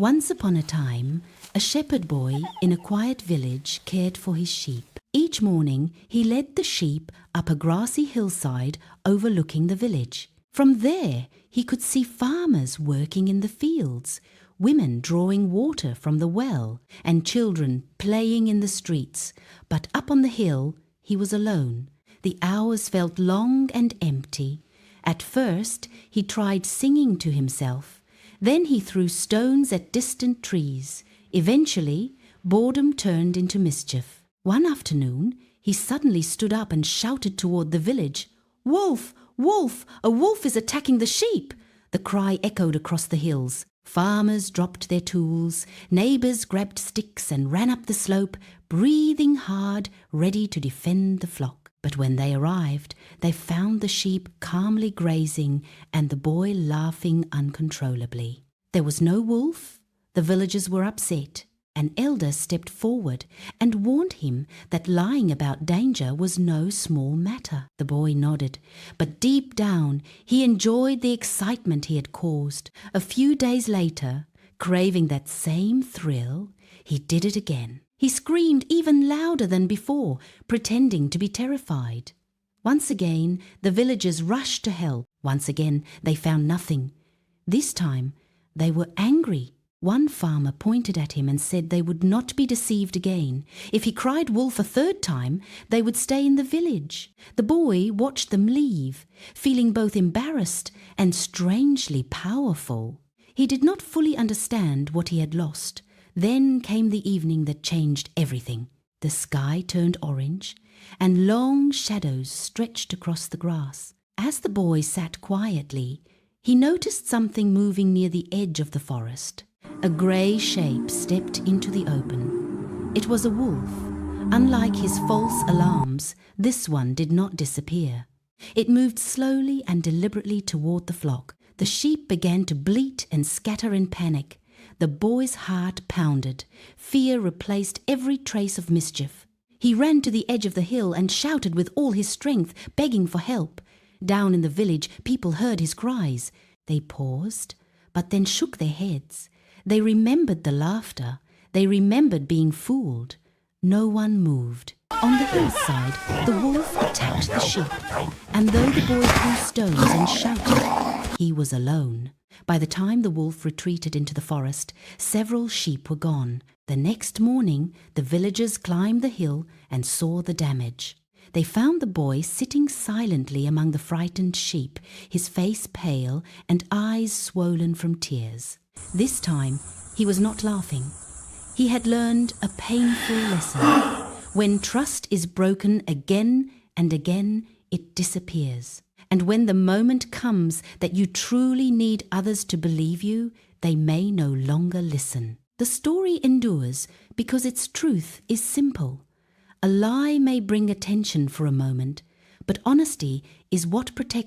Once upon a time, a shepherd boy in a quiet village cared for his sheep. Each morning, he led the sheep up a grassy hillside overlooking the village. From there, he could see farmers working in the fields, women drawing water from the well, and children playing in the streets. But up on the hill, he was alone. The hours felt long and empty. At first, he tried singing to himself. Then he threw stones at distant trees. Eventually, boredom turned into mischief. One afternoon, he suddenly stood up and shouted toward the village, "Wolf! Wolf! A wolf is attacking the sheep!" The cry echoed across the hills. Farmers dropped their tools, neighbors grabbed sticks and ran up the slope, breathing hard, ready to defend the flock. But when they arrived, they found the sheep calmly grazing and the boy laughing uncontrollably. There was no wolf. The villagers were upset. An elder stepped forward and warned him that lying about danger was no small matter. The boy nodded, but deep down he enjoyed the excitement he had caused. A few days later, craving that same thrill, he did it again. He screamed even louder than before, pretending to be terrified. Once again, the villagers rushed to help. Once again, they found nothing. This time, they were angry. One farmer pointed at him and said they would not be deceived again. If he cried wolf a third time, they would stay in the village. The boy watched them leave, feeling both embarrassed and strangely powerful. He did not fully understand what he had lost. Then came the evening that changed everything. The sky turned orange, and long shadows stretched across the grass. As the boy sat quietly, he noticed something moving near the edge of the forest. A grey shape stepped into the open. It was a wolf. Unlike his false alarms, this one did not disappear. It moved slowly and deliberately toward the flock. The sheep began to bleat and scatter in panic. The boy's heart pounded. Fear replaced every trace of mischief. He ran to the edge of the hill and shouted with all his strength, begging for help. Down in the village, people heard his cries. They paused, but then shook their heads. They remembered the laughter. They remembered being fooled. No one moved. On the hillside, the wolf attacked the sheep, and though the boy threw stones and shouted, he was alone. By the time the wolf retreated into the forest, several sheep were gone. The next morning, the villagers climbed the hill and saw the damage. They found the boy sitting silently among the frightened sheep, his face pale and eyes swollen from tears. This time, he was not laughing. He had learned a painful lesson. When trust is broken again and again, it disappears. And when the moment comes that you truly need others to believe you, they may no longer listen. The story endures because its truth is simple. A lie may bring attention for a moment, but honesty is what protects